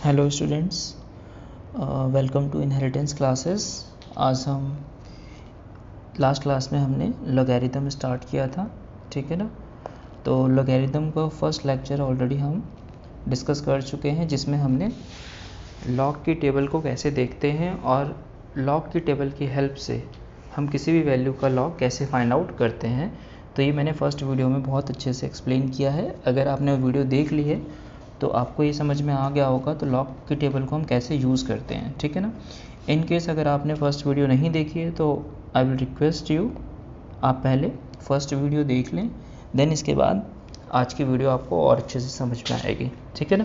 Hello students, welcome to inheritance classes. आज हम last class में हमने लॉगरिथम स्टार्ट किया था, ठीक है ना। तो लॉगरिथम का फर्स्ट लेक्चर ऑलरेडी हम डिस्कस कर चुके हैं, जिसमें हमने लॉग की टेबल को कैसे देखते हैं और लॉग की टेबल की हेल्प से हम किसी भी वैल्यू का लॉग कैसे फाइंड आउट करते हैं। तो ये मैंने फर्स्ट वीडियो में बहुत अच्छे से एक्सप्लेन किया है। अगर आपने वो वीडियो देख ली है तो आपको ये समझ में आ गया होगा तो लॉग की टेबल को हम कैसे यूज़ करते हैं, ठीक है ना। इन केस अगर आपने फर्स्ट वीडियो नहीं देखी है तो आई विल रिक्वेस्ट यू, आप पहले फर्स्ट वीडियो देख लें, देन इसके बाद आज की वीडियो आपको और अच्छे से समझ में आएगी, ठीक है ना।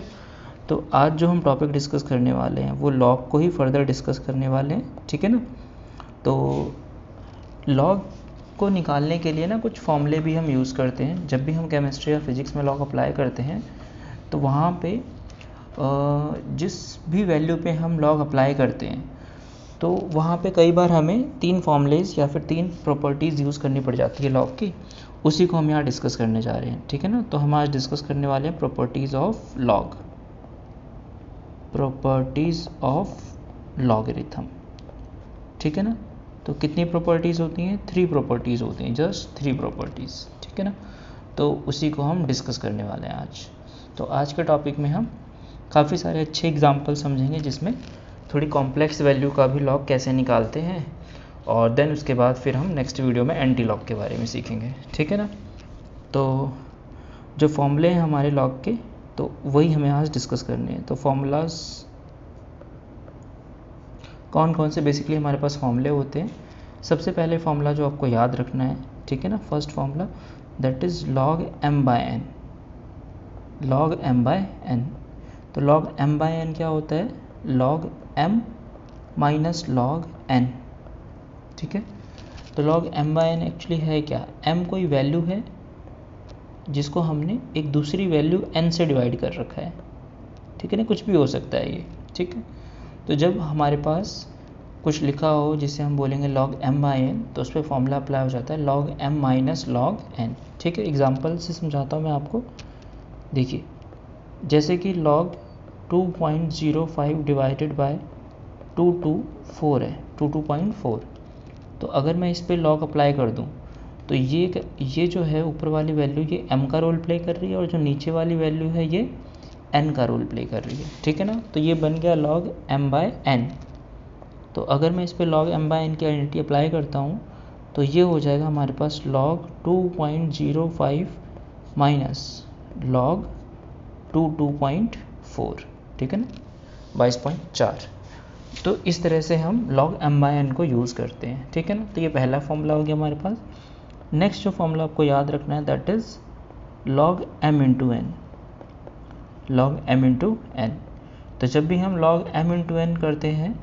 तो आज जो हम टॉपिक डिस्कस करने वाले हैं वो लॉग को ही फर्दर डिस्कस करने वाले हैं, ठीक है ना। तो लॉग को निकालने के लिए ना कुछ फॉर्मूले भी हम यूज़ करते हैं। जब भी हम केमिस्ट्री या फिज़िक्स में लॉग अप्लाई करते हैं तो वहाँ पे जिस भी वैल्यू पे हम लॉग अप्लाई करते हैं तो वहाँ पे कई बार हमें 3 फॉर्मूलेज या फिर 3 प्रॉपर्टीज़ यूज़ करनी पड़ जाती है लॉग की। उसी को हम यहाँ डिस्कस करने जा रहे हैं, ठीक है ना। तो हम आज डिस्कस करने वाले हैं properties of log, properties of logarithm, ठीक है ना। तो कितनी प्रॉपर्टीज़ होती हैं? 3 प्रॉपर्टीज़ होती हैं, जस्ट 3 प्रॉपर्टीज़, ठीक है ना। तो उसी को हम डिस्कस करने वाले हैं आज। तो आज के टॉपिक में हम काफ़ी सारे अच्छे एग्जाम्पल समझेंगे, जिसमें थोड़ी कॉम्प्लेक्स वैल्यू का भी लॉग कैसे निकालते हैं, और देन उसके बाद फिर हम नेक्स्ट वीडियो में एंटी लॉग के बारे में सीखेंगे, ठीक है ना। तो जो फॉर्मूले हैं हमारे लॉग के, तो वही हमें आज डिस्कस करने हैं। तो फॉर्मूलाज कौन कौन से बेसिकली हमारे पास फॉर्मूले होते हैं। सबसे पहले फॉर्मूला जो आपको याद रखना है, ठीक है ना, first formula that is log m by n, log m by n। तो log m by n क्या होता है? log m minus log n, ठीक है। तो log m by n actually है क्या? m कोई वैल्यू है जिसको हमने एक दूसरी वैल्यू n से डिवाइड कर रखा है, ठीक है ना। कुछ भी हो सकता है ये, ठीक है। तो जब हमारे पास कुछ लिखा हो जिसे हम बोलेंगे log m by n, तो उस पर फॉर्मूला अप्लाई हो जाता है log m minus log n, ठीक है। एग्जांपल से समझाता हूँ मैं आपको। देखिए, जैसे कि log 2.05 डिवाइडेड बाय 224 है, 2.4। तो अगर मैं इस पर log अप्लाई कर दूँ तो ये जो है ऊपर वाली वैल्यू ये m का रोल प्ले कर रही है, और जो नीचे वाली वैल्यू है ये n का रोल प्ले कर रही है, ठीक है ना। तो ये बन गया log m by n। तो अगर मैं इस पर log m by n की आइडेंटिटी अप्लाई करता हूँ तो ये हो जाएगा हमारे पास log 2.05 माइनस log 2.4, ठीक है ना, 22.4। तो इस तरह से हम log m by n को यूज़ करते हैं, ठीक है ना। तो ये पहला फॉर्मूला हो गया हमारे पास। नेक्स्ट जो फॉर्मूला आपको याद रखना है that is log m into n, log m into n। तो जब भी हम log m इंटू n करते हैं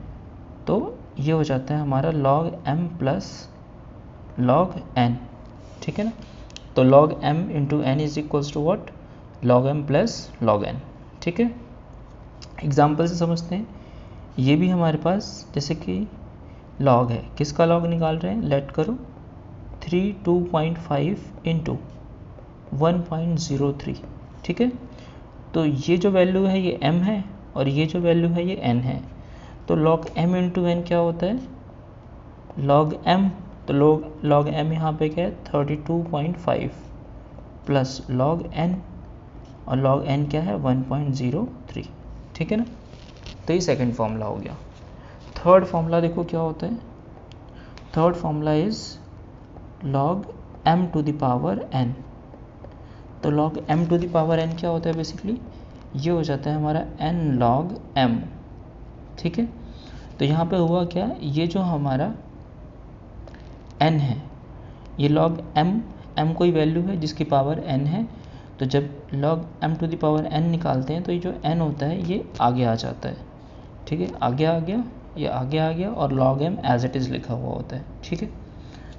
तो ये हो जाता है हमारा log m plus log n, ठीक है ना। तो log m into n is equals to what? log m plus log n, ठीक है। एग्जाम्पल से समझते हैं। ये भी हमारे पास जैसे कि log है, किसका log निकाल रहे हैं? लेट करो 2.5 इंटू 1.03, ठीक है। तो ये जो वैल्यू है ये m है, और ये जो वैल्यू है ये n है। तो log m इंटू n क्या होता है? log m। तो log m यहाँ पे क्या है? 32.5 प्लस log n, और log n क्या है? 1.03, ठीक है ना। तो ये सेकंड फॉर्मूला हो गया। थर्ड फॉर्मूला देखो क्या होता है। Third formula is log m to the power n। तो log m to the power n क्या होता है? बेसिकली ये हो जाता है हमारा n log m, ठीक है। तो यहाँ पे हुआ क्या? ये जो हमारा n है ये log m कोई वैल्यू है जिसकी पावर n है। तो जब log m to the power n निकालते हैं तो ये जो n होता है ये आगे आ जाता है, ठीक है। आगे आ गया, ये आगे आ गया, और log m as it is लिखा हुआ होता है, ठीक है।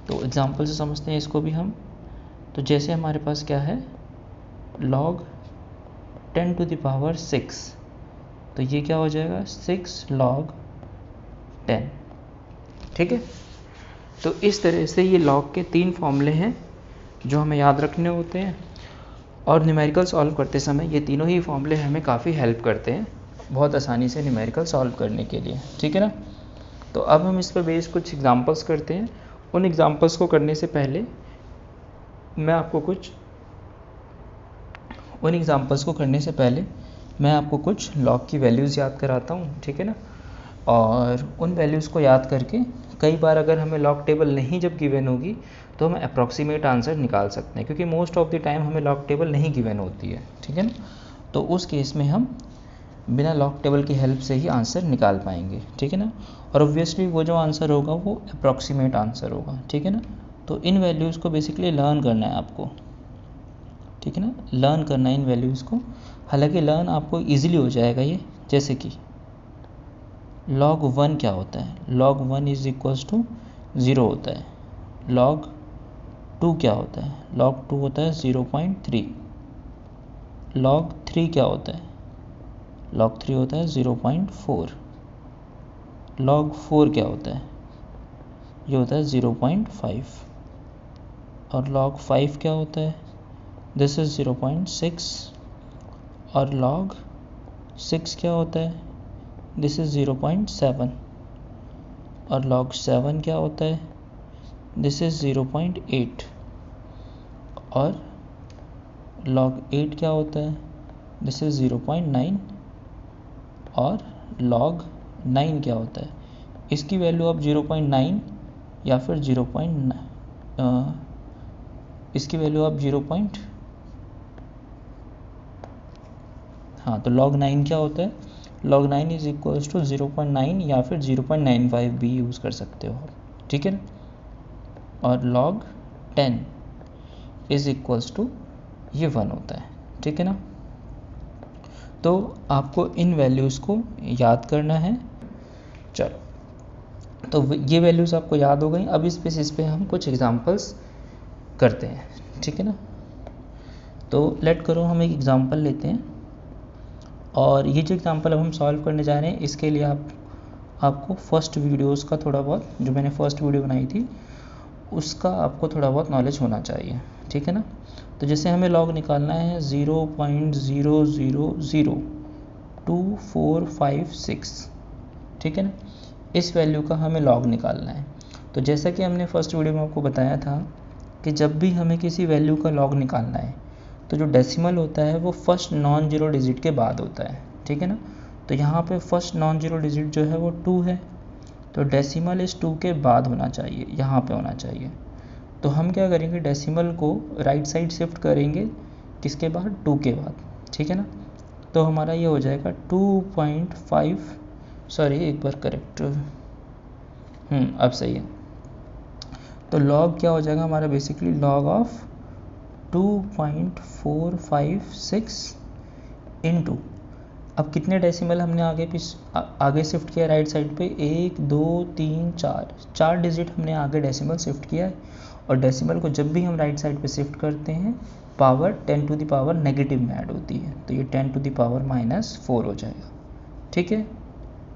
तो एग्जांपल से समझते हैं इसको भी हम। तो जैसे हमारे पास क्या है? log 10 टू द पावर 6, तो ये क्या हो जाएगा? 6 log 10, ठीक है। तो इस तरह से ये log के 3 फॉर्मूले हैं जो हमें याद रखने होते हैं, और न्यूमेरिकल सॉल्व करते समय ये तीनों ही फॉर्मूले हमें काफ़ी हेल्प करते हैं। बहुत आसानी से न्यूमेरिकल सॉल्व करने के लिए, ठीक है ना। तो अब हम इस पर बेस्ड कुछ एग्जांपल्स करते हैं। उन एग्जांपल्स को करने से पहले मैं आपको कुछ लॉग की वैल्यूज़ याद कराता हूँ, ठीक है ना। और उन वैल्यूज़ को याद करके कई बार अगर हमें लॉग टेबल नहीं जब गिवन होगी तो हम अप्रॉक्सीमेट आंसर निकाल सकते हैं, क्योंकि मोस्ट ऑफ द टाइम हमें लॉग टेबल नहीं गिवन होती है, ठीक है ना। तो उस केस में हम बिना लॉग टेबल की हेल्प से ही आंसर निकाल पाएंगे, ठीक है ना। और ऑब्वियसली वो जो आंसर होगा वो अप्रॉक्सीमेट आंसर होगा, ठीक है ना। तो इन वैल्यूज़ को बेसिकली लर्न करना है आपको, ठीक है ना, लर्न करना है इन वैल्यूज़ को। हालांकि लर्न आपको इजीली हो जाएगा ये, जैसे कि log 1 क्या होता है, log 1 इज इक्वल्स टू 0 होता है। log 2 क्या होता है, log 2 होता है 0.3। log 3 क्या होता है, log 3 होता है 0.4। log 4 क्या होता है, ये होता है 0.5। और log 5 क्या होता है, दिस इज 0.6। और log 6 क्या होता है, दिस इज 0.7। और log 7 क्या होता है, दिस इज 0.8। और log 8 क्या होता है, दिस इज 0.9। और log 9 क्या होता है, इसकी वैल्यू आप 0.9 या फिर इसकी वैल्यू आप तो log 9 क्या होता है, log 9 इज इक्वल्स टू 0.9 या फिर 0.95 भी यूज़ कर सकते हो, ठीक है ना। और log 10 इज इक्वल्स टू ये 1 होता है, ठीक है ना। तो आपको इन वैल्यूज़ को याद करना है। चलो, तो ये वैल्यूज़ आपको याद हो गई। अब इस बेसिस पे हम कुछ एग्जांपल्स करते हैं, ठीक है ना। तो लेट करो हम एक एग्जांपल लेते हैं, और ये जो एग्जांपल अब हम सॉल्व करने जा रहे हैं इसके लिए आपको फर्स्ट वीडियोस का थोड़ा बहुत, जो मैंने फर्स्ट वीडियो बनाई थी उसका आपको थोड़ा बहुत नॉलेज होना चाहिए, ठीक है ना। तो जैसे हमें लॉग निकालना है 0.000245 ठीक है ना, इस वैल्यू का हमें लॉग निकालना है। तो जैसा कि हमने फर्स्ट वीडियो में आपको बताया था कि जब भी हमें किसी वैल्यू का लॉग निकालना है तो जो डेसिमल होता है वो फर्स्ट नॉन जीरो डिजिट के बाद होता है, ठीक है ना। तो यहाँ पे फर्स्ट नॉन जीरो डिजिट जो है वो 2 है, तो डेसिमल इस 2 के बाद होना चाहिए, यहाँ पे होना चाहिए। तो हम क्या करेंगे, डेसिमल को राइट साइड शिफ्ट करेंगे, किसके बाद, 2 के बाद, ठीक है ना। तो हमारा ये हो जाएगा 2.5, सॉरी एक बार करेक्ट, अब सही है। तो लॉग क्या हो जाएगा हमारा, बेसिकली लॉग ऑफ 2.456 इनटू, अब कितने डेसिमल हमने आगे शिफ्ट किया राइट साइड पे, 1 2 3 4 डिजिट हमने आगे डेसिमल शिफ्ट किया है। और डेसिमल को जब भी हम राइट साइड पे शिफ्ट करते हैं power 10 to the power negative में ऐड होती है, तो ये 10 टू द पावर -4 हो जाएगा, ठीक है।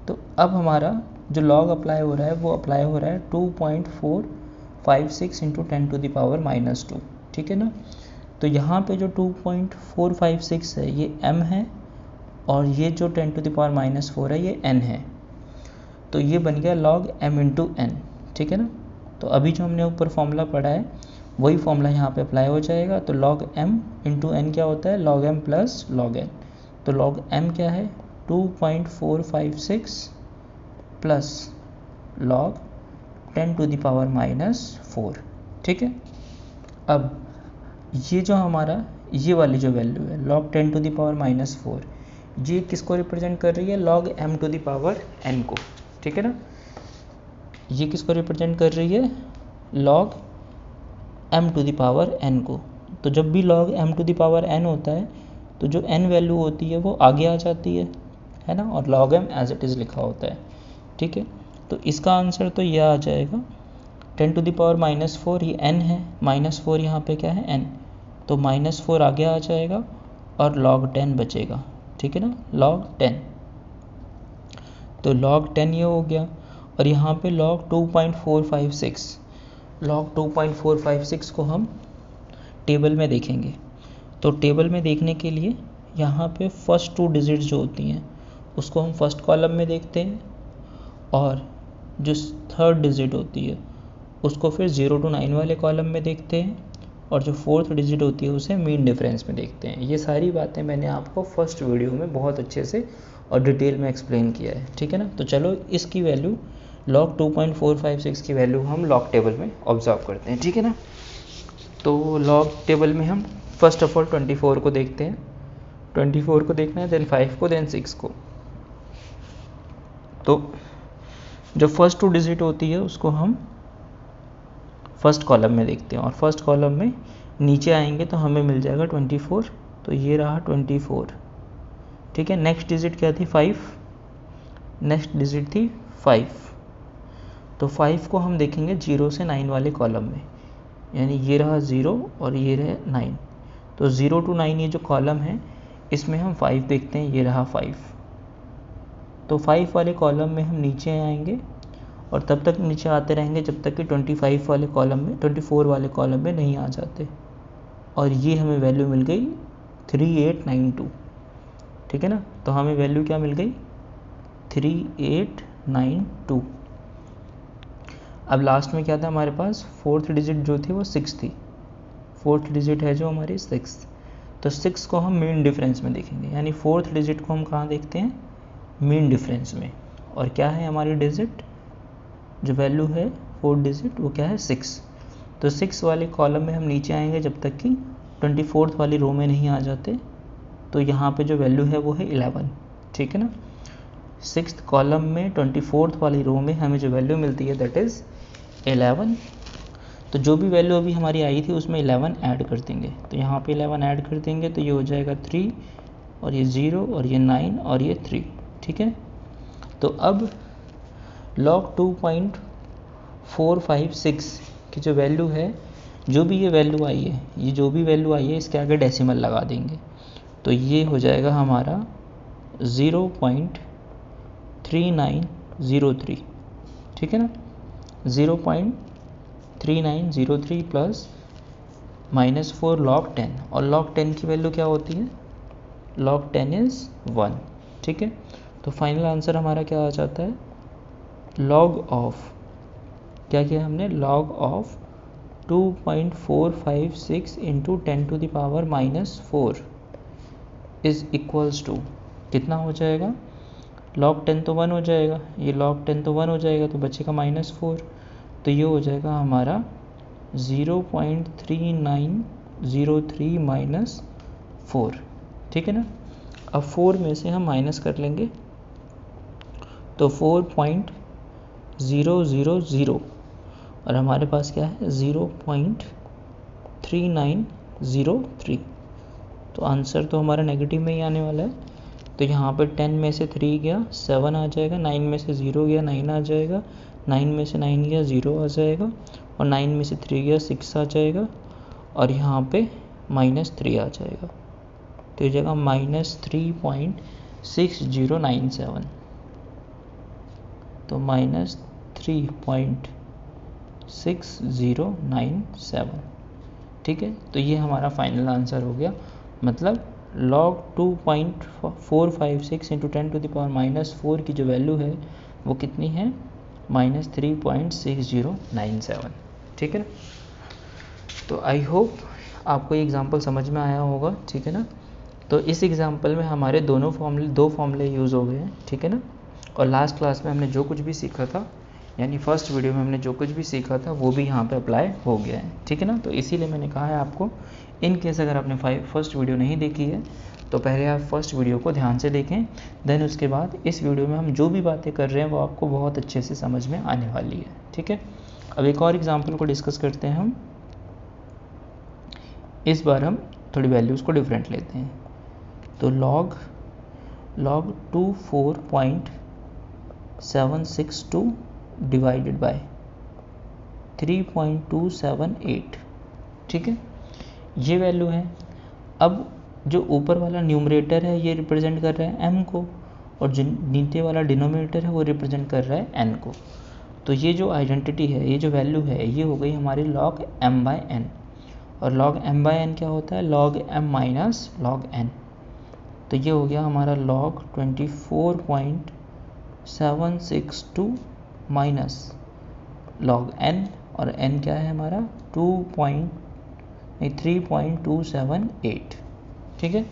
तो अब हमारा जो लॉग अप्लाई हो रहा है वो अप्लाई हो रहा है 2.456 इंटू 10 टू द पावर -2, ठीक है ना। तो यहाँ पे जो 2.456 है ये m है, और ये जो 10 टू द पावर -4 है ये n है। तो ये बन गया log m इंटू n, ठीक है ना। तो अभी जो हमने ऊपर फॉर्मूला पढ़ा है वही फॉर्मूला यहाँ पे अप्लाई हो जाएगा। तो log m इंटू n क्या होता है, log m plus log n। तो log m क्या है, 2.456 plus log 10 to the power -4, ठीक है। अब ये जो हमारा ये वाली जो वैल्यू है log 10 टू द पावर -4, ये किसको रिप्रेजेंट कर रही है, log m to the power n को, ठीक है ना। ये किसको रिप्रेजेंट कर रही है, log m to the power n को। तो जब भी log m to the power n होता है तो जो n वैल्यू होती है वो आगे आ जाती है ना, और log m as it is लिखा होता है, ठीक है। तो इसका आंसर तो यह आ जाएगा 10 टू द पावर -4, ये n है, -4 यहाँ पे क्या है n, तो -4 आगे आ जाएगा और log 10 बचेगा, ठीक है ना, log 10। तो log 10 ये हो गया, और यहाँ पे log 2.456 को हम टेबल में देखेंगे। तो टेबल में देखने के लिए यहाँ पे फर्स्ट 2 डिजिट्स जो होती हैं उसको हम फर्स्ट कॉलम में देखते हैं, और जो थर्ड डिजिट होती है उसको फिर 0 to 9 वाले कॉलम में देखते हैं, और जो फोर्थ डिजिट होती है उसे मीन डिफरेंस में देखते हैं। ये सारी बातें मैंने आपको फर्स्ट वीडियो में बहुत अच्छे से और डिटेल में एक्सप्लेन किया है, ठीक है ना। तो चलो इसकी वैल्यू log 2.456 की वैल्यू हम लॉग टेबल में ऑब्जर्व करते हैं, ठीक है ना। तो लॉग टेबल में हम फर्स्ट ऑफ ऑल 24 को देखते हैं, 24 को देखना है, देन 5 को, देन 6 को। तो जो फर्स्ट 2 डिजिट होती है उसको हम फर्स्ट कॉलम में देखते हैं, और फर्स्ट कॉलम में नीचे आएंगे तो हमें मिल जाएगा 24, तो ये रहा 24, ठीक है। नेक्स्ट डिजिट क्या थी? 5, नेक्स्ट डिजिट थी 5, तो 5 को हम देखेंगे 0 से 9 वाले कॉलम में, यानी ये रहा 0 और ये रहा 9, तो 0 to 9 ये जो कॉलम है इसमें हम 5 देखते हैं, ये रहा 5। तो 5 वाले कॉलम में हम नीचे आएंगे और तब तक नीचे आते रहेंगे जब तक कि 24 वाले कॉलम में नहीं आ जाते, और ये हमें वैल्यू मिल गई 3892, ठीक है ना। तो हमें वैल्यू क्या मिल गई? 3892। अब लास्ट में क्या था हमारे पास? फोर्थ डिजिट जो थी वो 6 थी, फोर्थ डिजिट है जो हमारी 6, तो 6 को हम मीन डिफरेंस में देखेंगे, यानी फोर्थ डिजिट को हम कहाँ देखते हैं? मीन डिफरेंस में। और क्या है हमारी डिजिट, जो वैल्यू है फोर्थ डिजिट, वो क्या है? 6। तो 6 वाले कॉलम में हम नीचे आएंगे जब तक कि 24th वाली रो में नहीं आ जाते, तो यहाँ पे जो वैल्यू है वो है 11, ठीक है ना। 6th कॉलम में 24th वाली रो में हमें जो वैल्यू मिलती है दैट इज़ 11। तो जो भी वैल्यू अभी हमारी आई थी उसमें 11 ऐड कर देंगे, तो यहाँ पे 11 ऐड कर देंगे तो ये हो जाएगा 3, और ये 0, और ये 9, और ये 3, ठीक है। तो अब log 2.456 की जो वैल्यू है, जो भी ये वैल्यू आई है, ये जो भी वैल्यू आई है इसके आगे डेसिमल लगा देंगे, तो ये हो जाएगा हमारा 0.3903, ठीक है ना। 0.3903 प्लस -4 log 10, और log 10 की वैल्यू क्या होती है? log 10 इज़ 1, ठीक है। तो फाइनल आंसर हमारा क्या आ जाता है? log ऑफ, क्या किया हमने? log of 2.456 into 10 to the power -4 is equals to कितना हो जाएगा? log 10 तो 1 हो जाएगा, ये log 10 तो 1 हो जाएगा, तो बचेगा -4, तो ये हो जाएगा हमारा 0.3903 -4, ठीक है ना। अब 4 में से हम माइनस कर लेंगे तो 4.000, और हमारे पास क्या है? 0.3903, तो आंसर तो हमारा नेगेटिव में ही आने वाला है। तो यहाँ पर 10 में से 3 गया 7 आ जाएगा, 9 में से 0 गया 9 आ जाएगा, 9 में से 9 गया 0 आ जाएगा, और 9 में से 3 गया 6 आ जाएगा, और यहाँ पे -3 आ जाएगा, तो ये जगह -3.6097, तो -3.6097, ठीक है। तो ये हमारा फाइनल आंसर हो गया, मतलब log 2.456 into 10 to the power -4 की जो वैल्यू है वो कितनी है? -3.6097, ठीक है ना। तो आई होप आपको ये एग्जांपल समझ में आया होगा, ठीक है ना। तो इस एग्जांपल में हमारे दो फॉर्मूले यूज़ हो गए हैं, ठीक है ना। और लास्ट क्लास में हमने जो कुछ भी सीखा था, यानी फर्स्ट वीडियो में हमने जो कुछ भी सीखा था वो भी यहाँ पे अप्लाई हो गया है, ठीक है ना। तो इसीलिए मैंने कहा है आपको, इन केस अगर आपने फर्स्ट वीडियो नहीं देखी है तो पहले आप फर्स्ट वीडियो को ध्यान से देखें, देन उसके बाद इस वीडियो में हम जो भी बातें कर रहे हैं वो आपको बहुत अच्छे से समझ में आने वाली है, ठीक है। अब एक और एग्जाम्पल को डिस्कस करते हैं हम। इस बार हम थोड़ी वैल्यूज़ को डिफरेंट लेते हैं, तो log 24.762 डिवाइडेड बाय 3.278, ठीक है, ये वैल्यू है। अब जो ऊपर वाला न्यूमरेटर है ये रिप्रेजेंट कर रहा है m को, और जो नीचे वाला डिनोमिनेटर है वो रिप्रेजेंट कर रहा है n को। तो ये जो आइडेंटिटी है, ये जो वैल्यू है, ये हो गई हमारी log m/n, और log m/n क्या होता है? log m - log n, तो ये हो गया हमारा log 24.762 माइनस log n, और n क्या है हमारा 3.278, ठीक है।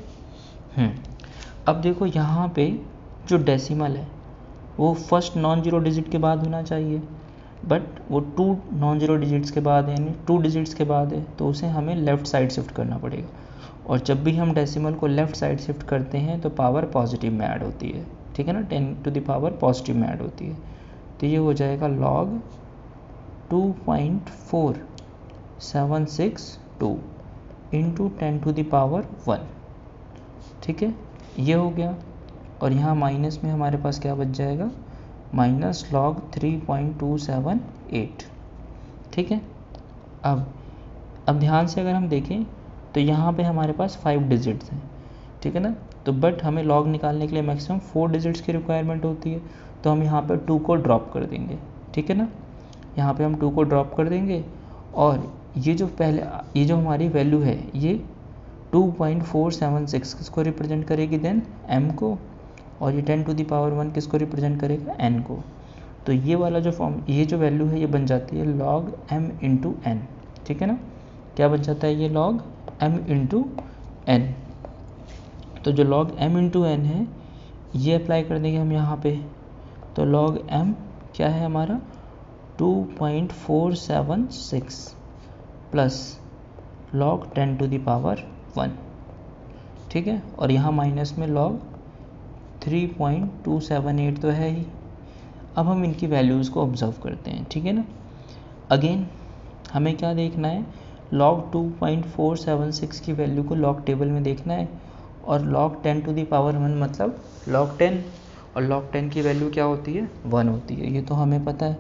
अब देखो यहाँ पे जो डेसिमल है वो फर्स्ट नॉन जीरो डिजिट के बाद होना चाहिए, बट वो 2 नॉन जीरो डिजिट्स के बाद है, यानी 2 डिजिट्स के बाद है, तो उसे हमें लेफ़्ट साइड शिफ्ट करना पड़ेगा। और जब भी हम डेसिमल को लेफ़्ट साइड शिफ्ट करते हैं तो पावर पॉजिटिव में ऐड होती है, ठीक है ना, 10 टू द पावर पॉजिटिव में ऐड होती है। तो ये हो जाएगा log 2.4762 into 10 to the power 1, ठीक है, ये हो गया। और यहाँ माइनस में हमारे पास क्या बच जाएगा, माइनस log 3.278, ठीक है। अब ध्यान से अगर हम देखें तो यहाँ पे हमारे पास 5 डिजिट्स हैं, ठीक है ना, तो बट हमें log निकालने के लिए मैक्सिमम 4 डिजिट्स की रिक्वायरमेंट होती है, तो हम यहाँ पे 2 को ड्रॉप कर देंगे, ठीक है ना, यहाँ पे हम 2 को ड्रॉप कर देंगे। और ये जो हमारी वैल्यू है ये 2.476 किसको रिप्रेजेंट करेगी, देन m को, और ये 10 टू द पावर 1 किसको रिप्रेजेंट करेगा, n को। तो ये वाला ये जो वैल्यू है ये बन जाती है log m इंटू n, ठीक है ना, क्या बन जाता है ये log m इंटू n। तो जो log m इंटू n है ये अप्लाई कर देंगे हम यहाँ पे, तो log m क्या है हमारा 2.476 plus log 10 to the power 1, ठीक है, और यहाँ माइनस में log 3.278 तो है ही। अब हम इनकी वैल्यूज़ को ऑब्जर्व करते हैं, ठीक है ना। अगेन हमें क्या देखना है, log 2.476 की वैल्यू को log टेबल में देखना है, और log 10 टू द पावर 1 मतलब log 10, और log 10 की वैल्यू क्या होती है, 1 होती है, ये तो हमें पता है।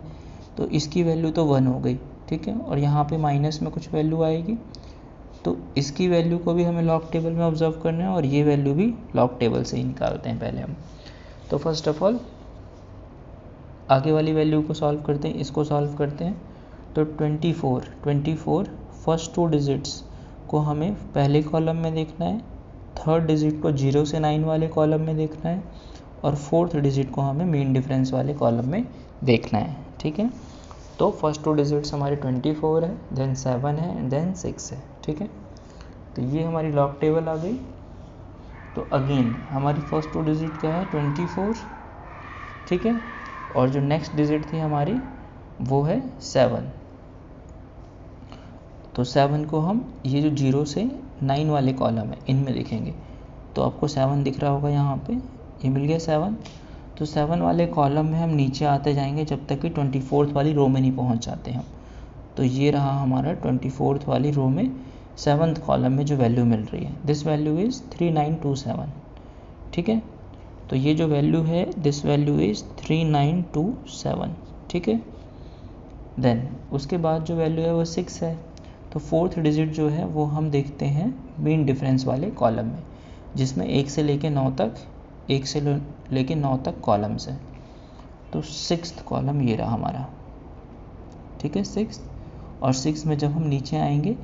तो इसकी वैल्यू तो 1 हो गई, ठीक है, और यहाँ पे माइनस में कुछ वैल्यू आएगी, तो इसकी वैल्यू को भी हमें log टेबल में ऑब्जर्व करना है, और ये वैल्यू भी log टेबल से ही निकालते हैं पहले हम। तो फर्स्ट ऑफ ऑल आगे वाली वैल्यू को सॉल्व करते हैं, इसको सॉल्व करते हैं। तो 24 फर्स्ट 2 डिजिट्स को हमें पहले कॉलम में देखना है, थर्ड डिजिट को 0 से 9 वाले कॉलम में देखना है, और फोर्थ डिजिट को हमें मीन डिफरेंस वाले कॉलम में देखना है, ठीक है। तो फर्स्ट 2 डिजिट्स हमारे 24 है, देन 7 है, देन 6 है, ठीक है। तो ये हमारी log टेबल आ गई। तो अगेन हमारी फर्स्ट 2 डिजिट क्या है 24, ठीक है, और जो नेक्स्ट डिजिट थी हमारी वो है 7। तो 7 को हम ये जो 0 से 9 वाले कॉलम है इनमें लिखेंगे। तो आपको 7 दिख रहा होगा यहाँ पे, ये मिल गया 7। तो 7 वाले कॉलम में हम नीचे आते जाएंगे जब तक कि 24th वाली रो में नहीं पहुँच जाते हम। तो ये रहा हमारा 24th वाली रो में 7th कॉलम में जो वैल्यू मिल रही है, दिस वैल्यू इज़ 3927, ठीक है। तो ये जो वैल्यू है दिस वैल्यू इज़ 3927, ठीक है। देन उसके बाद जो वैल्यू है वो 6 है। तो फोर्थ डिजिट जो है वो हम देखते हैं मीन डिफरेंस वाले कॉलम में, जिसमें 1 से लेके 9 तक कॉलम्स हैं। तो 6th कॉलम ये रहा हमारा, ठीक है, 6। और 6 में जब हम नीचे आएंगे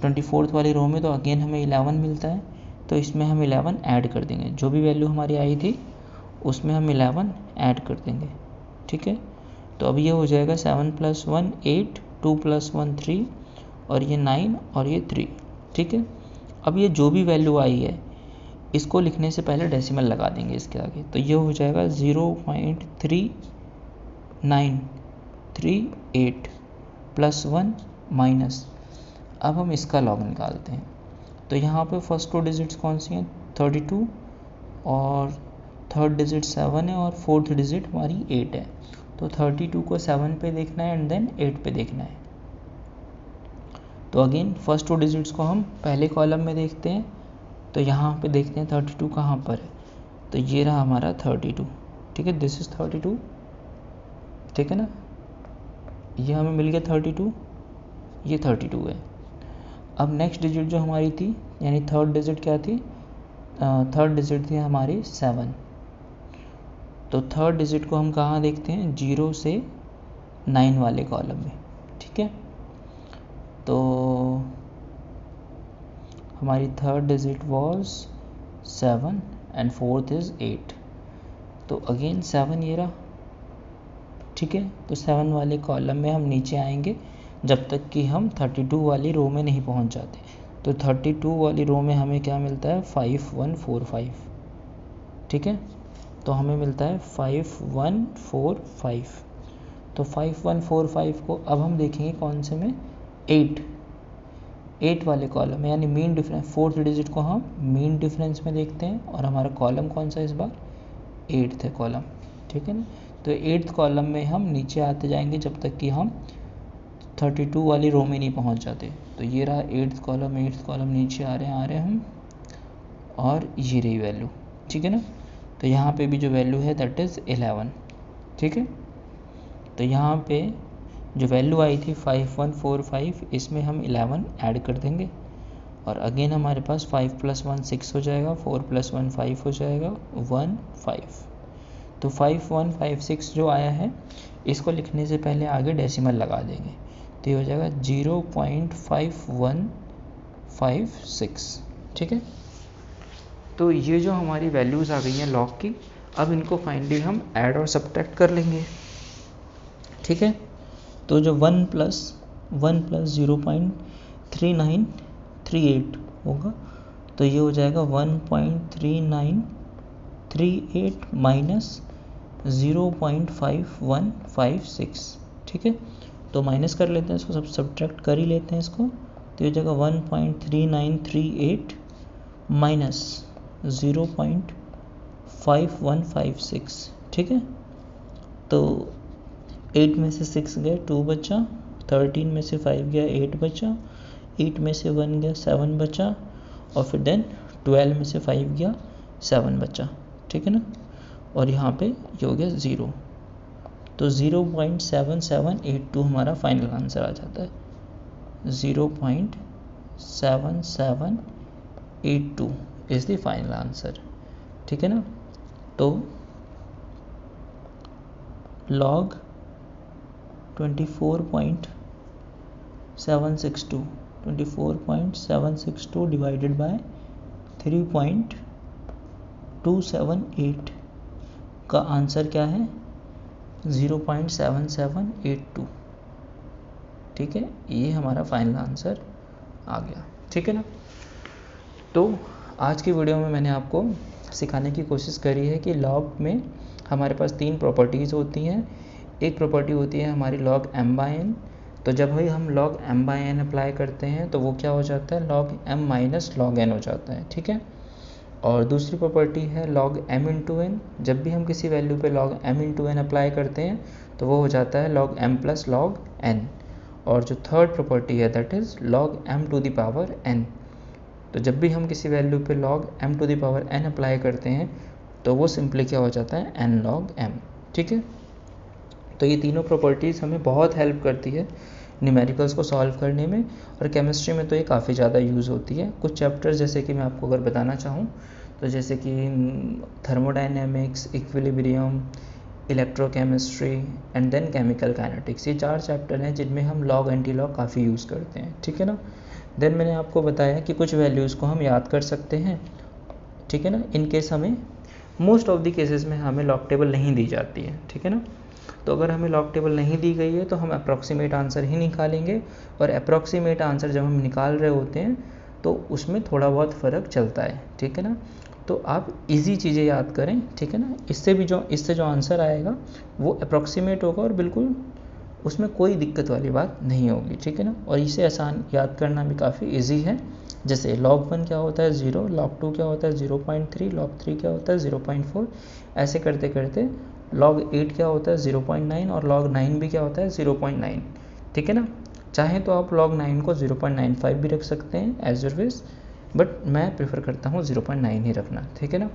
24th वाली रो में तो अगेन हमें 11 मिलता है, तो इसमें हम 11 ऐड कर देंगे, जो भी वैल्यू हमारी आई थी उसमें हम 11 ऐड कर देंगे, ठीक है। तो अब ये हो जाएगा 7 + 1 8, 2 + 1 3, और ये 9 और ये 3, ठीक है। अब ये जो भी वैल्यू आई है इसको लिखने से पहले डेसिमल लगा देंगे इसके आगे, तो ये हो जाएगा 0.3938 + 1 माइनस। अब हम इसका लॉग निकालते हैं। तो यहाँ पे फर्स्ट 2 डिजिट्स कौन सी हैं, 32, और थर्ड डिजिट 7 है, और फोर्थ डिजिट हमारी 8 है। तो 32 को 7 पे देखना है एंड देन 8 पे देखना है। तो अगेन फर्स्ट 2 डिजिट्स को हम पहले कॉलम में देखते हैं, तो यहाँ पे देखते हैं 32 कहाँ पर है। तो ये रहा हमारा 32, ठीक है, दिस इज़ 32, ठीक है ना। ये हमें मिल गया 32, ये 32 है। अब नेक्स्ट डिजिट जो हमारी थी, यानी थर्ड डिजिट क्या थी, थर्ड डिजिट थी हमारी 7। तो थर्ड डिजिट को हम कहाँ देखते हैं, 0 से 9 वाले कॉलम में, ठीक है। तो हमारी third digit was 7 and fourth is 8। तो अगेन 7 ये रहा, ठीक है। तो 7 वाले कॉलम में हम नीचे आएंगे जब तक कि हम 32 वाली रो में नहीं पहुंच जाते। तो 32 वाली रो में हमें क्या मिलता है, 5145, ठीक है। तो हमें मिलता है 5145। तो 5145 को अब हम देखेंगे कौन से में, 8 वाले कॉलम में, यानी मीन डिफरेंस, फोर्थ डिजिट को हम मीन डिफरेंस में देखते हैं। और हमारा कॉलम कौन सा इस बार, 8th है कॉलम, ठीक है ना। तो 8th कॉलम में हम नीचे आते जाएंगे जब तक कि हम 32 वाली रो में नहीं पहुंच जाते। तो ये रहा 8th कॉलम, नीचे आ रहे हैं हम, और ये रही वैल्यू, ठीक है ना। तो यहाँ पे भी जो वैल्यू है दैट इज़ 11, ठीक है। तो यहाँ पे जो वैल्यू आई थी 5145, इसमें हम 11 ऐड कर देंगे, और अगेन हमारे पास 5 + 1 6 हो जाएगा, 4 + 1 5 हो जाएगा, 1 5। तो 5156 जो आया है, इसको लिखने से पहले आगे डेसिमल लगा देंगे, तो ये हो जाएगा 0.5156, ठीक है। तो ये जो हमारी वैल्यूज़ आ गई हैं लॉग की, अब इनको फाइनली हम ऐड और सब्ट्रैक्ट कर लेंगे, ठीक है। तो जो 1 + 0.3938 होगा, तो ये हो जाएगा 1.3938 माइनस 0.5156, ठीक है। तो माइनस कर लेते हैं इसको, सब सब्ट्रैक्ट कर ही लेते हैं इसको। तो ये हो जाएगा 1.3938 माइनस 0.5156, ठीक है। तो 8 में से 6 गए 2 बचा, 13 में से 5 गया 8 बचा, 8 में से 1 गया 7 बचा, और फिर देन 12 में से 5 गया 7 बचा, ठीक है ना। और यहाँ पे ये हो गया 0। तो 0.7782 हमारा फाइनल आंसर आ जाता है, 0.7782 इज़ द फाइनल आंसर, ठीक है ना। तो log 24.762 डिवाइडेड बाय 3.278 का आंसर क्या है, 0.7782, ठीक है। ये हमारा फाइनल आंसर आ गया, ठीक है ना। तो आज की वीडियो में मैंने आपको सिखाने की कोशिश करी है कि लॉग में हमारे पास 3 प्रॉपर्टीज़ होती हैं। एक प्रॉपर्टी होती है हमारी log m/n। तो जब भी हम log m/n अप्लाई करते हैं तो वो क्या हो जाता है, log m minus log n हो जाता है, ठीक है। और दूसरी प्रॉपर्टी है log m × n। जब भी हम किसी वैल्यू पे log m × n अप्लाई करते हैं तो वो हो जाता है log m + log n। और जो थर्ड प्रॉपर्टी है दैट इज़ log m⁴n। तो जब भी हम किसी वैल्यू पे log m⁴n अप्लाई करते हैं तो वो सिंपली क्या हो जाता है, n log m, ठीक है। तो ये तीनों प्रॉपर्टीज़ हमें बहुत हेल्प करती है न्यूमेरिकल्स को सॉल्व करने में, और केमिस्ट्री में तो ये काफ़ी ज़्यादा यूज़ होती है। कुछ चैप्टर्स जैसे कि मैं आपको अगर बताना चाहूँ तो जैसे कि thermodynamics, equilibrium, electrochemistry and then chemical kinetics, ये 4 चैप्टर हैं जिनमें हम लॉग एंटी लॉग काफ़ी यूज़ करते हैं, ठीक है ना। देन मैंने आपको बताया कि कुछ वैल्यूज़ को हम याद कर सकते हैं, ठीक है ना। इन केस हमें मोस्ट ऑफ द केसेस में हमें लॉग टेबल नहीं दी जाती है, ठीक है ना। तो अगर हमें लॉग टेबल नहीं दी गई है तो हम अप्रॉक्सीमेट आंसर ही निकालेंगे, और अप्रॉक्सीमेट आंसर जब हम निकाल रहे होते हैं तो उसमें थोड़ा बहुत फ़र्क चलता है, ठीक है ना। तो आप इजी चीज़ें याद करें, ठीक है ना। इससे जो आंसर आएगा वो अप्रॉक्सीमेट होगा और बिल्कुल उसमें कोई दिक्कत वाली बात नहीं होगी, ठीक है ना। और इसे आसान याद करना भी काफ़ी इजी है। जैसे log 1 क्या होता है 0, log 2 क्या होता है 0.3, log 3 क्या होता है 0.4, ऐसे करते करते log 8 क्या होता है 0.9, और log 9 भी क्या होता है 0.9, ठीक है ना। चाहे तो आप log 9 को 0.95 भी रख सकते हैं एज योर विश, बट मैं प्रेफर करता हूँ 0.9 ही रखना, ठीक है ना।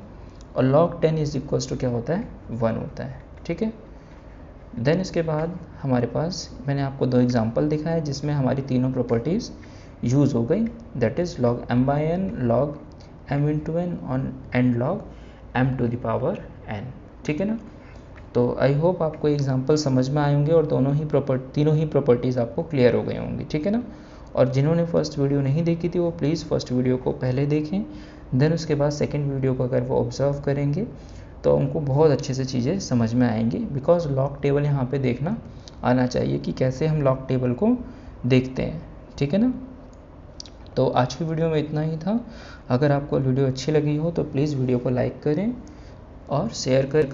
और log 10 इज इक्वल्स टू क्या होता है 1 होता है, ठीक है। देन इसके बाद हमारे पास मैंने आपको 2 एग्जांपल दिखाए जिसमें हमारी तीनों प्रॉपर्टीज़ यूज़ हो गई, that is log m/n, log m × n and log m⁴n, ठीक है ना। तो आई होप आपको एग्जांपल समझ में आए होंगे और तीनों ही प्रॉपर्टीज़ आपको क्लियर हो गई होंगी, ठीक है ना। और जिन्होंने फर्स्ट वीडियो नहीं देखी थी वो प्लीज़ फर्स्ट वीडियो को पहले देखें, देन उसके बाद सेकंड वीडियो को अगर वो ऑब्ज़र्व करेंगे तो उनको बहुत अच्छे से चीज़ें समझ में आएंगी, बिकॉज लॉग टेबल यहाँ पे देखना आना चाहिए कि कैसे हम लॉग टेबल को देखते हैं, ठीक है ना। तो आज की वीडियो में इतना ही था। अगर आपको वीडियो अच्छी लगी हो तो प्लीज़ वीडियो को लाइक करें और शेयर कर